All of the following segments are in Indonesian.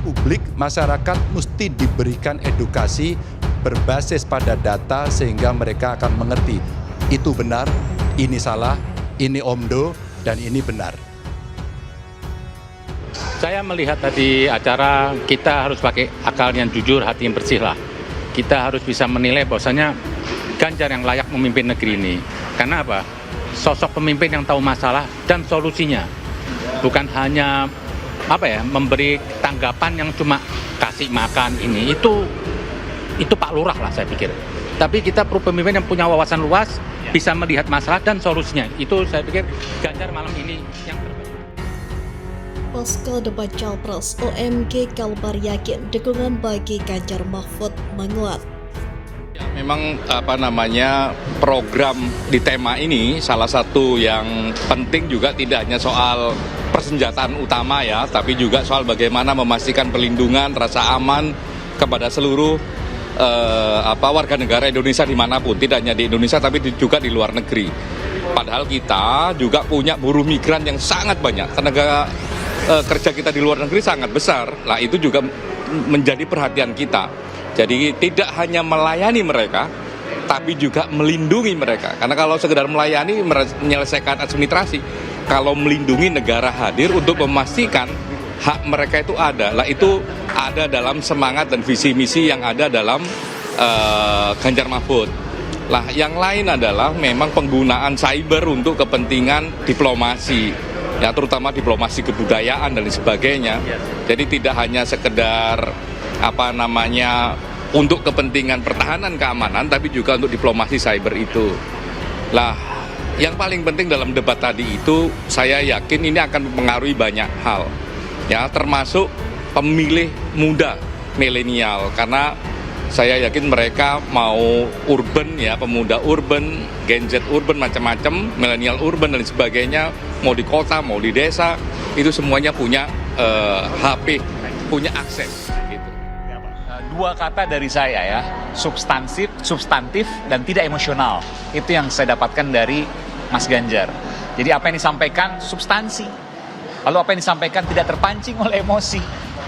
publik, masyarakat mesti diberikan edukasi berbasis pada data sehingga mereka akan mengerti itu benar, ini salah, ini omdo, dan ini benar. Saya melihat tadi acara kita harus pakai akal yang jujur, hati yang bersih lah. Kita harus bisa menilai bahwasanya Ganjar yang layak memimpin negeri ini. Karena apa? Sosok pemimpin yang tahu masalah dan solusinya. Bukan hanya memberi tanggapan yang cuma kasih makan ini. Itu Pak Lurah lah saya pikir. Tapi kita perlu pemimpin yang punya wawasan luas, bisa melihat masalah dan solusinya. Itu saya pikir Ganjar malam ini yang terbaik. Pasca debat Capres, OMG Kalbar yakin dukungan bagi Ganjar Mahfud menguat. Ya, memang program di tema ini salah satu yang penting juga tidak hanya soal persenjataan utama ya, tapi juga soal bagaimana memastikan perlindungan, rasa aman kepada seluruh warga negara Indonesia dimanapun, tidak hanya di Indonesia tapi juga di luar negeri. Padahal kita juga punya buruh migran yang sangat banyak, tenaga kerja kita di luar negeri sangat besar. Nah, itu juga menjadi perhatian kita. Jadi tidak hanya melayani mereka, tapi juga melindungi mereka. Karena kalau sekedar melayani, menyelesaikan administrasi, kalau melindungi, negara hadir untuk memastikan hak mereka itu ada. Lah, itu ada dalam semangat dan visi misi yang ada dalam Ganjar Mahfud. Lah, yang lain adalah memang penggunaan cyber untuk kepentingan diplomasi. Ya, terutama diplomasi kebudayaan dan sebagainya. Jadi tidak hanya sekedar untuk kepentingan pertahanan keamanan, tapi juga untuk diplomasi cyber itu. Lah, yang paling penting dalam debat tadi itu, saya yakin ini akan mempengaruhi banyak hal. Ya, termasuk pemilih muda milenial, karena saya yakin mereka mau urban ya, pemuda urban, Gen Z urban, macam-macam, milenial urban dan sebagainya, mau di kota, mau di desa, itu semuanya punya HP, punya akses. Gitu. Dua kata dari saya ya, substantif dan tidak emosional. Itu yang saya dapatkan dari Mas Ganjar. Jadi apa yang disampaikan substansi, lalu apa yang disampaikan tidak terpancing oleh emosi.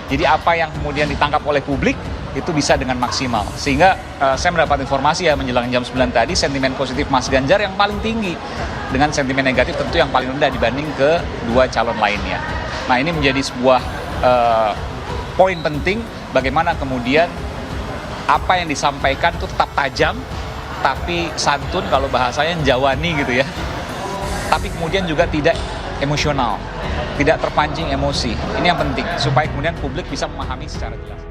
Jadi apa yang kemudian ditangkap oleh publik itu bisa dengan maksimal. Sehingga saya mendapat informasi ya menjelang jam 9 tadi, sentimen positif Mas Ganjar yang paling tinggi, dengan sentimen negatif tentu yang paling rendah dibanding kedua calon lainnya. Nah, ini menjadi sebuah poin penting bagaimana kemudian apa yang disampaikan itu tetap tajam tapi santun, kalau bahasanya jawani gitu ya. Tapi kemudian juga tidak emosional, tidak terpancing emosi. Ini yang penting supaya kemudian publik bisa memahami secara jelas.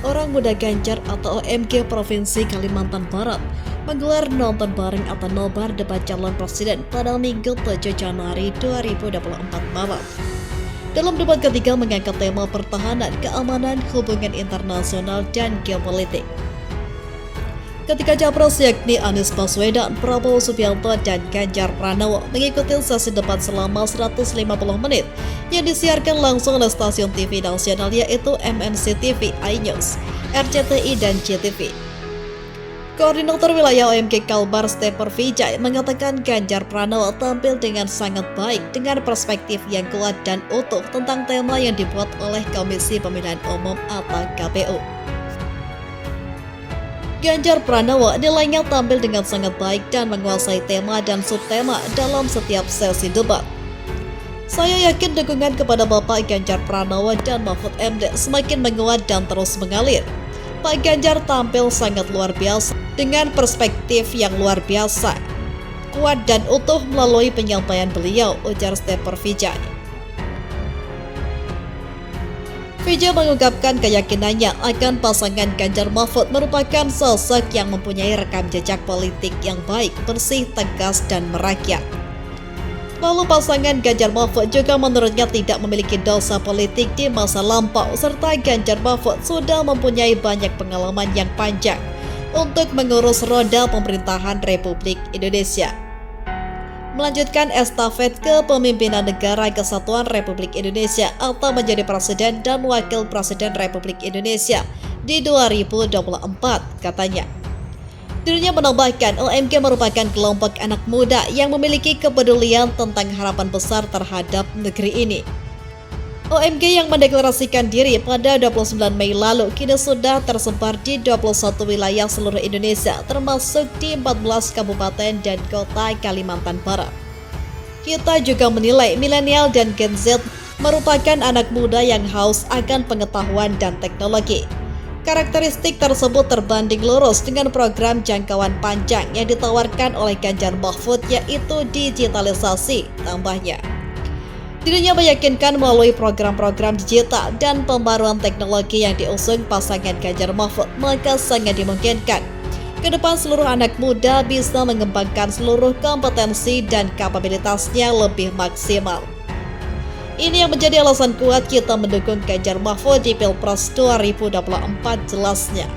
Orang Muda Ganjar atau OMG Provinsi Kalimantan Barat menggelar nonton bareng atau nobar debat calon presiden pada Minggu 7 Januari 2024 malam. Dalam debat ketiga mengangkat tema pertahanan, keamanan, hubungan internasional, dan geopolitik. Ketika capres yakni Anies Baswedan, Prabowo Subianto, dan Ganjar Pranowo mengikuti sesi debat selama 150 menit yang disiarkan langsung oleh stasiun TV nasional yaitu MNC TV, iNews, RCTI, dan JTV. Koordinator wilayah OMG Kalbar Steper Vijay mengatakan Ganjar Pranowo tampil dengan sangat baik dengan perspektif yang kuat dan utuh tentang tema yang dibuat oleh Komisi Pemilihan Umum atau KPU. Ganjar Pranowo nilainya tampil dengan sangat baik dan menguasai tema dan subtema dalam setiap sesi debat. Saya yakin dukungan kepada Bapak Ganjar Pranowo dan Mahfud MD semakin menguat dan terus mengalir. Pak Ganjar tampil sangat luar biasa dengan perspektif yang luar biasa, kuat dan utuh melalui penyampaian beliau, ujar Steper Vijay. Vijay mengungkapkan keyakinannya akan pasangan Ganjar Mahfud merupakan sosok yang mempunyai rekam jejak politik yang baik, bersih, tegas, dan merakyat. Lalu pasangan Ganjar Mahfud juga menurutnya tidak memiliki dosa politik di masa lampau, serta Ganjar Mahfud sudah mempunyai banyak pengalaman yang panjang untuk mengurus roda pemerintahan Republik Indonesia. Melanjutkan estafet kepemimpinan Negara Kesatuan Republik Indonesia atau menjadi Presiden dan Wakil Presiden Republik Indonesia di 2024, katanya. Dirinya menambahkan OMG merupakan kelompok anak muda yang memiliki kepedulian tentang harapan besar terhadap negeri ini. OMG yang mendeklarasikan diri pada 29 Mei lalu kini sudah tersebar di 21 wilayah seluruh Indonesia, termasuk di 14 kabupaten dan kota Kalimantan Barat. Kita juga menilai milenial dan Gen Z merupakan anak muda yang haus akan pengetahuan dan teknologi. Karakteristik tersebut terbanding lurus dengan program jangkauan panjang yang ditawarkan oleh Ganjar Mahfud, yaitu digitalisasi, tambahnya. Dirinya meyakinkan melalui program-program digital dan pembaruan teknologi yang diusung pasangan Ganjar Mahfud, maka sangat dimungkinkan ke depan seluruh anak muda bisa mengembangkan seluruh kompetensi dan kapabilitasnya lebih maksimal. Ini yang menjadi alasan kuat kita mendukung Ganjar Mahfud di Pilpres 2024, jelasnya.